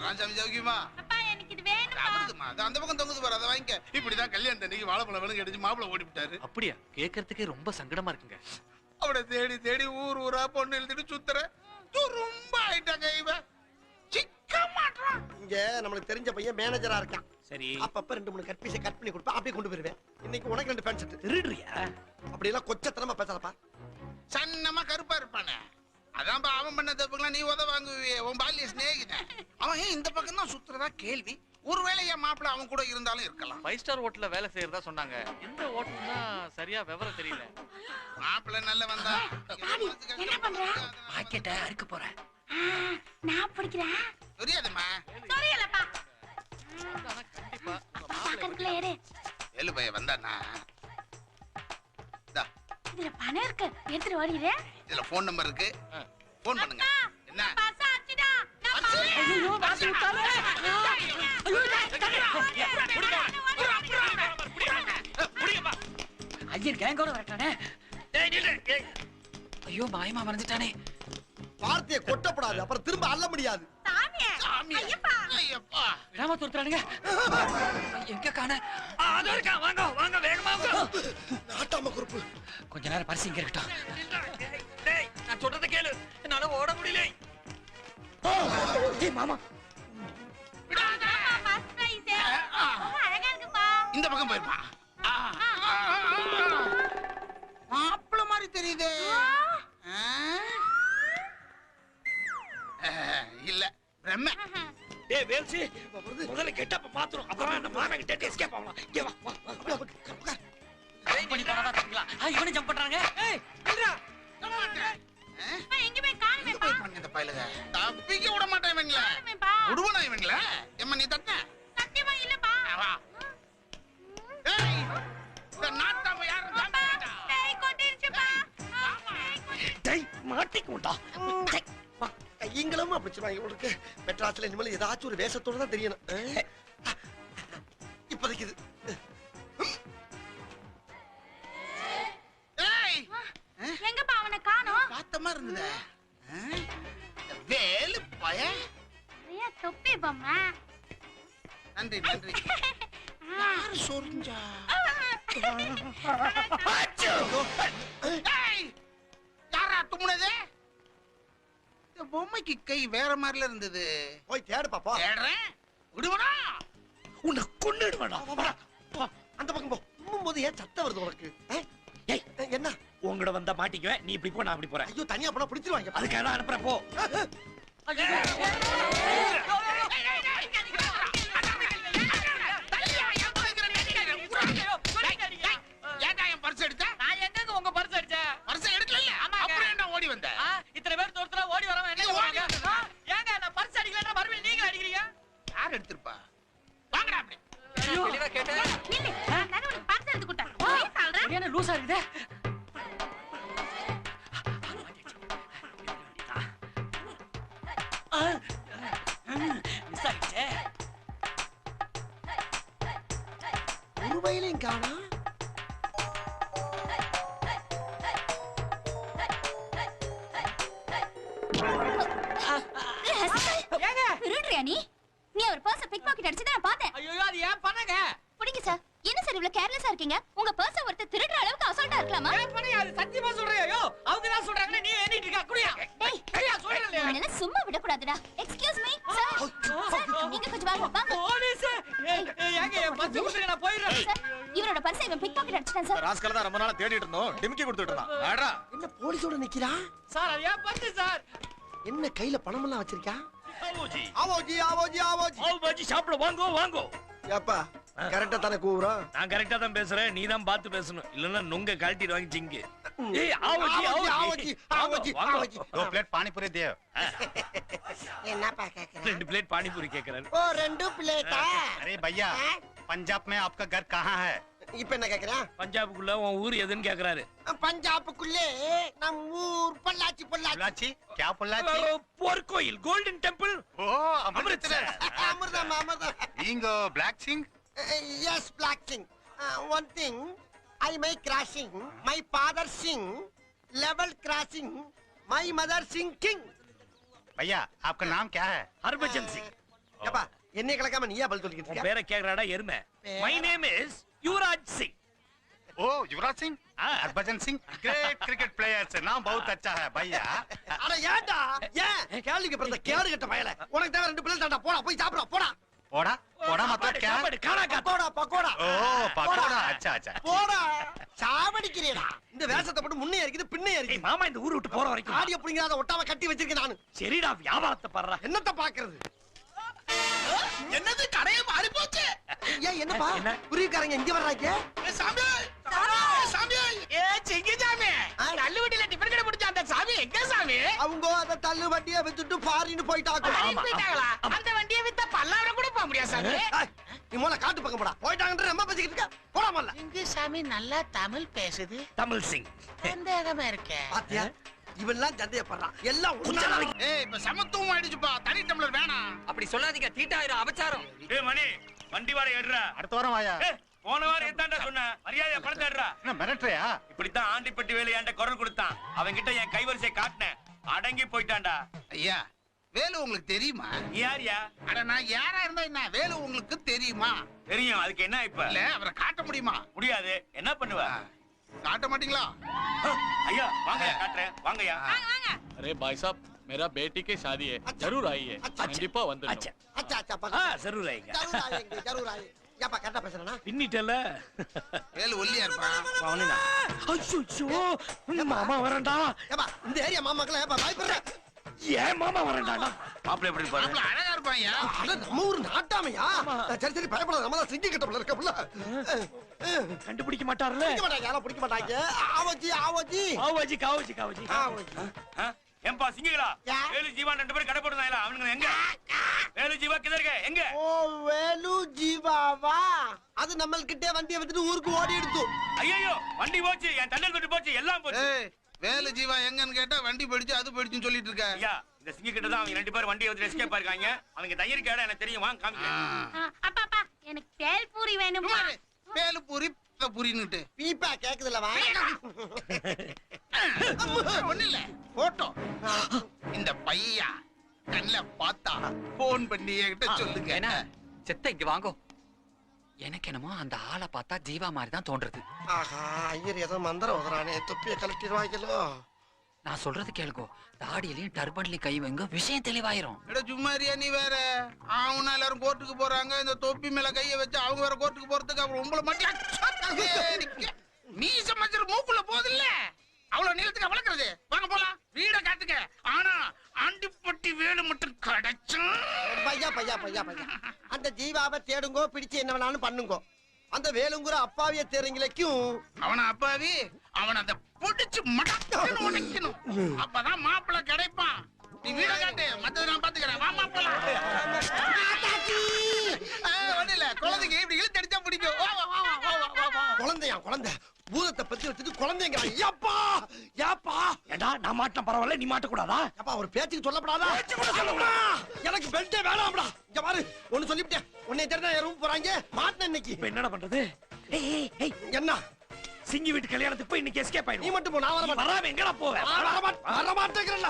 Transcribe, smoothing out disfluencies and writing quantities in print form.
ராஜாமி ஜவுகிமா அப்பா எனக்கு இது வேணும்பா. அவதுமா அந்த பக்கம் தொங்குது பாரு, அதை வாங்கிக்க. இப்படிதான் கல்யாணம் அன்னைக்கு வாழைப்பழம் வேணும் அடிச்சு மாப்பிளை ஓடி விட்டாரு. அப்படியா? கேட்கறதுக்கே ரொம்ப சங்கடமா இருக்குங்க. அவட தேடி தேடி ஊர் ஊரா பொண்ணு எழுதிட்டு சுத்துற ரொம்ப ஆயிட்டாங்க. இவன் சிக்க மாட்டான். இங்க நம்மளுக்கு தெரிஞ்ச பையன் மேனேஜரா இருக்கான். சரி, அப்பப்ப 2-3 கட் பீஸை கட் பண்ணி கொடுப்பா, அப்படியே கொண்டு போயிருவேன். இன்னைக்கு உனக்கு 2 பேண்ட் செட். திருடுறியா? அப்படி எல்லாம் கொச்சத்தனமா பேசலப்பா. சன்னமா கருப்பா இருப்பானே, அதான் அவன் பண்ண தப்புக்கெல்லாம் நீ உத வாங்குவியே. உன் பாலிய ஸ்நேகிதன் அவன் ஏன் இந்த பக்கம் தான் சுத்துறதா கேள்வி. ஒருவேளை என் மாப்பிள்ள அவன் கூட இருந்தாலும் இருக்கலாம். 5 ஸ்டார் ஹோட்டல்ல வேலை செய்யறதா சொன்னாங்க. இந்த ஹோட்டல் தான் சரியா விவரம் தெரியல. மாப்பிள்ள நல்ல வந்தா என்ன பண்ற? பாக்கெட்ட அறுக்க போறேன். நான் பிடிக்கிறேன். தெரியாதுமா. தெரியலப்பா. கண்டிப்பா பக்கத்துல ஏறு. எள்ளு பையன் வந்தானா? இதுல பணம் இருக்கு, எடுத்துட்டு ஓடிடு. இதுல போன் நம்பர் இருக்கு, போன் பண்ணுங்க. என்ன பஸ் ஆச்சுடா. ஐயோ வாசி விட்டாலே. ஐயர் கேங்கோட வரட்டானே. ஐயோ மாயமா மறந்துட்டானே. வார்த்தையை கொட்டப்படாது, அப்புறம் திரும்ப அள்ள முடியாது. சாமி ஐயப்பா. ஐயப்பா விடாம துரத்துறானுங்க. எங்க காண? அதோ இருக்கா. வாங்க வாங்க வேகமா வாங்க. நாட்டாம குறுப்பு. கொஞ்ச நேரம் பரிசு இங்க இருக்கட்டும். டேய் நான் சொல்றத கேளு. என்னால ஓட முடியல. ஏய் மாமா. விடாதா பஸ் பிரைஸ். அழகா இருக்குப்பா. இந்த பக்கம் போயிருப்பா. மாப்பிள்ள மாதிரி தெரியுதே. இல்ல பிரம்ம. டேய் வேல்சி முதல்ல கெட்டப்ப பாத்துறோம். அப்புறம் அந்த மாமன் கிட்ட எஸ்கேப் ஆகலாம். இங்க வா வா. ட்ரெயின் பண்ணி போறதா தெரியுங்களா? இவனே ஜம்ப் பண்றாங்க. ஏய் நில்றா. எங்க போய் காணுமேப்பா. இந்த பையலுங்க தப்பிக்க விட மாட்டேன் இவங்கள. விடுவனா இவங்கள? எம்மா நீ தட்ட? சத்தியமா இல்லப்பா. வா. ஏய் இந்த நாட்டாம யாரு ஜாம்பேடா? டேய் கொட்டிருச்சுப்பா. டேய் மாட்டிக்கும்டா. கைங்களும் அப்படி சொல்லுவாங்க. உங்களுக்கு மெட்ராஸ்ல இனிமேல் ஏதாச்சும் ஒரு வேஷத்தோட தான் தெரியணும். இப்போதைக்கு இது. ஏய் எங்கப்பா அவனை காணோம்? பார்த்த மாதிரி இருந்ததே. வேலு பையன். ஐயா தொப்பி பொம்மை. நன்றி நன்றி. யாரு சொரிஞ்சா? ஏய் யாரா தும்முனது? இந்த பொம்மைக்கு கை வேற மாதிரில இருந்தது. போய் தேடு பாப்பா. தேடுறேன். விடுவனா? உன்னை கொன்னுடுவேடா. அந்த பக்கம் போ. போது ஏன் சத்தம் வருது உனக்கு? ஏய் என்ன? உங்கட வந்தா மாட்டிக்குவேன். நீ இப்படி போ, நான் அப்படி போறேன். ஐயோ தனியா போனா பிடிச்சிருவாங்க. அதுக்காக தான் அனுப்புறேன் போ. ஏன்டா என் பர்ஸ் எடுத்த? நான் எங்க உங்க பர்ஸ் அடிச்சேன்? பர்ஸ் எடுக்கல. அப்புறம் என்ன ஓடி வந்த? இத்தனை பேர் தோர்த்தல ஓடி வரவன் என்ன ஓடுறாங்க? ஏங்க நான் பர்ஸ் அடிக்கலன்னா மறுபடியும் நீங்க அடிக்கிறீங்க? யார் எடுத்துப்பா? வாங்கடா அப்படி. தெளிவா கேட்டேன். நில்லு. நான் தான உனக்கு பர்ஸ் எடுத்து கொடுத்தேன். போய் சொல்றேன். என்ன லூசா இருக்குதே? மிஸ் ஆயிடுச்சே. ஒரு வயலையும் காணா. ஏங்க திருடுறியா நீ? நீ அவர் பர்ஸ பிக் பாக்கெட் அடிச்சத நான் பார்த்தேன். ஐயோ அது ஏன் பண்ணங்க? புடிங்க சார். என்ன சார் இவ்ளோ கேர்லெஸ்ஸா இருக்கீங்க? உங்க பர்ஸ ஒருத்தர் திருடுற அளவுக்கு அசால்ட்டா இருக்கலாமா? ஏன் பண்ணங்க? அது சத்தியமா சொல்றேன். ஐயோ அவங்க தான் சொல்றாங்க, நீ ஏனிட்டு இருக்க? குடியா. டேய் குடியா சொல்றேன்ல. என்ன சும்மா விட கூடாதுடா. Excuse me sir. சார் நீங்க கொஞ்சம் வாங்க. வாங்க. போலீஸ். ஏங்க என் பர்ஸ் கொடுங்க, நான் போயிடுறேன். சார் இவரோட பர்ஸை இவன் பிக் பாக்கெட் அடிச்சிட்டான் சார். ராஸ்கல் தான் ரொம்ப நாளா தேடிட்டு இருந்தோம். டிமிக்கி கொடுத்துட்டு இருந்தான். ஆடா. என்ன போலீஸோட நிக்கிறா? சார் அது ஏன் பர்ஸ் சார்? என்ன கையில பணம் எல்லாம் வச்சிருக்கா? ஆவோஜி ஆவோஜி ஆவோஜி ஆவோஜி. ஆவ் பாஜி சாப்பிட வாங்கோ வாங்கோ. ஏப்பா கரெக்ட்டா தானே கூவுறோம்? நான் கரெக்ட்டா தான் பேசுறேன். நீ தான் பார்த்து பேசணும். இல்லன்னா நுங்க கழட்டிட்டு வாங்கி சிங்கு. ஏய் ஆவோஜி ஆவோஜி ஆவோஜி ஆவோஜி ஆவோஜி. 2 பிளேட் பானி பூரி दे. என்னப்பா கேக்குற? 2 பிளேட் பானி பூரி கேக்குறாரு. ஓ 2 பிளேட்டா? अरे भैया पंजाब में आपका घर कहाँ है? இப்போ என்ன கேக்குறா? பஞ்சாபுக்குள்ள உன் ஊர் எதுன்னு கேக்குறாரு. பஞ்சாபுக்குள்ளே நம் ஊர் பொள்ளாச்சி. பொள்ளாச்சி पोल्लाची क्या पोल्लाची? போர்க்கோயில் கோல்டன் டெம்பிள். ओ अमृतसर. அமிர்தம் அமிர்தம். Bingo black sing. Yes, black king. One thing, I may crashing, my father sing, level crashing, my mother sing king. भैया आपका नाम क्या है? हरभजन सिंह. என்னைய கலக்காம நீயா பதில் சொல்லிக்கிட்டு உன் இருக்க? பேரை கேக்குறாடா எருமை. பேரா? My name is Yuvraj Singh. ओ युवराज सिंह हाँ। Harbhajan Singh great cricket player से नाम बहुत अच्छा है भैया அட ஏன்டா ஏன் கேள்விக்கு பிறந்த கேடு கட்ட பயல உனக்கு தேவை 2 பிள்ளை தாண்டா போடா போய் சாப்பிடா போடா पोड़ा पोड़ा मतलब क्या சாப்பாடு, காணா காத்தா. பக்கோடா பக்கோடா ओ पकोड़ा अच्छा अच्छा போடா சாவடிக்கிறேடா இந்த வேஷத்தை போட்டு முன்னே இருக்குது பின்னே ஏய் இருக்குது மாமா இந்த ஊரு விட்டு போற வரைக்கும் ஆடிய புடிங்காத ஒட்டாம கட்டி வச்சிருக்கேன் நானு சரிடா வியாபாரத்தை பாடுறா. என்னத்த பாக்குறது என்னது கடையை மாறி போச்சு ஏன் என்னப்பா என்ன? புரியுக்காரங்க இங்க வர்றாங்க சாமி சாமி ஏ சிங்க சாமி நல்ல வீட்டுல டிஃபன் கடை பிடிச்ச அந்த சாமி எங்க சாமி அவங்க அத தள்ளு வண்டியை வித்துட்டு ஃபாரின் போயிட்டாங்க போயிட்டாங்களா அந்த வண்டியை வித்தா பல்லாவரம் கூட போக முடியாது சாமி ஏய், நீ மூல காட்டு பக்கம் போடா போயிட்டாங்கன்ற நம்ம பேசிக்கிட்டு இருக்க போடாமல்ல இங்க சாமி நல்லா தமிழ் பேசுது தமிழ் சிங். சந்தேகமா இருக்கே பாத்தியா இவெல்லாம் சந்தேகப்படுறான் எல்லாம் ஒண்ணா ஏய் இப்ப சமத்துவம் ஆயிடுச்சுப்பா தனி டம்ளர் வேணாம் அப்படி சொல்லாதீங்க தீட்டாயிரம் அபச்சாரம். ஏய் மணி வண்டி வாடகை எடுறா. அடுத்த வாரம் ஆயா ஏய் போன வாரம் எத்தாண்டா சொன்ன மரியாதையா பணத்தை எடுறா. என்ன மிரட்டுறியா இப்படித்தான் ஆண்டிப்பட்டி வேலு என்கிட்ட குரல் கொடுத்தான். அவன் கிட்ட என் கைவரிசை காட்டினேன். அடங்கி போயிட்டான்டா. ஐயா வேலு உங்களுக்கு தெரியுமா நீ யாரியா? அட நான் யாரா இருந்தா என்ன வேலு உங்களுக்கு தெரியுமா தெரியும். அதுக்கு என்ன இப்ப? இல்ல அவரை காட்ட முடியுமா முடியாது. என்ன பண்ணுவ? காட்ட மாட்டீங்களா ஐயா வாங்கய்யா காட்டுறேன். வாங்கய்யா. अरे भाई साहब मेरा बेटी की शादी है जरूर आइए கண்டிப்பா அச்சா. வந்துடணும் அச்சா அச்சா ஆ பக்கம் சரூர் ஆயிங்க. ஜரூர் ஆயேங்க ஜரூர் ஆயே ஏப்பா கரெக்டா பேசுறேனா பின்னிட்டல. வேலு ஒல்லியா இருப்பான் அவனுடா. ஐயோ மாமா வரண்டா. ஏப்பா இந்த ஏரியா மாமாக்கள ஏப்பா பயப்படுற ஏன் மாமா வரண்டாடா? மாப்பிள்ளை எப்படி பாரு. மாப்பிள அழகா இருப்பான் ஐயா அட நம்ம ஊர் நாட்டாமையா சரி சரி பயப்படாத நம்ம தான் சிங்கி கிட்ட இருக்க புள்ள கண்டுபிடிக்க மாட்டார்ல. பிடிக்க மாட்டாங்க யாரும் பிடிக்க மாட்டாங்க ஆவஜி ஆவஜி காவாஜி காவாஜி காவாஜி. ஆவஜி ஏம்பா சிங்கிகளா? யா. வேலு ஜீவா 2 பேரும் கடை போடுறாங்களா? அவனுங்க எங்க? வேலு ஜீவா கிதர்க எங்க? ஓ வேலு ஜீவாவா அது நம்மள்கிட்ட வண்டியை விட்டுட்டு ஊருக்கு ஓடி எடுத்து ஐயோ வண்டி போச்சு. என் தண்டல் தொட்டு போச்சு. எல்லாம் போச்சு. ஏய் வேலு ஜீவா எங்கன்னு கேட்டா வண்டி போயிடுச்சு அது போயிடுச்சுன்னு சொல்லிட்டு இருக்க ஐயா இந்த சிங்க கிட்ட தான் அவங்க 2 பேரும் வண்டியை வந்து எஸ்கேப் ஆயிருக்காங்க. அவங்க தயிர் கேட எனக்கு தெரியும். வாங்க காமிக்கிறேன். அப்பா அப்பா எனக்கு பேல் பூரி வேணும்ப்பா. வேலு பூரி பூரின்னுட்டு பீப்பா கேக்குதுல வா ஒண்ணு இல்ல போட்டோ இந்த பையா கண்ணுல பார்த்தா போன் பண்ணி என்கிட்ட சொல்லுங்க என்ன செத்த இங்க வாங்கோ. எனக்கு என்னமோ அந்த ஆளை பார்த்தா ஜீவா மாதிரி தான் தோன்றது. ஆஹா ஐயர் ஏதோ மந்திரம் ஓதுறானே தொப்பியை கலட்டிடுவாங்களோ நான் சொல்றது கேளுங்கோ. தாடியிலயும் டர்பன்லயும் கை வைங்க விஷயம் தெளிவாயிரும். எட சும்மாரியா நீ வேற அவனா எல்லாரும் கோர்ட்டுக்கு போறாங்க இந்த தொப்பி மேல கைய வச்சு அவங்க வேற கோர்ட்டுக்கு போறதுக்கு அப்புறம் உங்களை மட்டும் மீச மச்சர் மூக்குள்ள போதில்ல அவ்வளவு நீளத்துக்கு வளர்க்கறது வாங்க போலாம் வீட காட்டுங்க ஆனா ஆண்டிப்பட்டி வேலு மட்டும் கிடைச்சும் பையா பையா பையா பையா அந்த ஜீவாவை தேடுங்கோ பிடிச்சு என்ன வேணாலும் பண்ணுங்கோ அந்த வேலுங்குற அப்பாவிய தேடுறீங்களுக்கும் அவன அப்பாவி அவன் அந்த புடிச்சு மடக்கணும் உடைக்கணும் அப்பதான் மாப்பிள்ளை கிடைப்பான் நீ வீட காட்டு மத்தது நான் பாத்துக்கிறேன் வா மாப்பிள்ளை ஒண்ணு இல்ல குழந்தைங்க இப்படி இழுத்து அடிச்சா பிடிக்கும் வா, வா, வா, வா, வா, வா, வா. குழந்தையா குழந்தை பூதத்தை பத்தி வச்சுட்டு குழந்தைங்க ஏப்பா ஏப்பா ஏண்டா நான் மாட்டேன் பரவாயில்ல நீ மாட்ட கூடாதா? ஏப்பா ஒரு பேச்சுக்கு சொல்லப்படாதா எனக்கு பெல்ட்டே வேணாம்டா இங்க பாரு ஒன்னு சொல்லிவிட்டேன் உன்னை தெரிஞ்சா ரூம் போறாங்க மாட்டேன் இன்னைக்கு இப்ப என்னடா பண்றது? ஏய் ஏய் ஏய் என்ன சிங்கி வீட்டு கல்யாணத்துக்கு போய் இன்னைக்கு எஸ்கேப் நீ ஆயிடும். மட்டும் போ நான் வர மாட்டேன் வராம எங்கடா போவ? வர மாட்டேங்கிறல்ல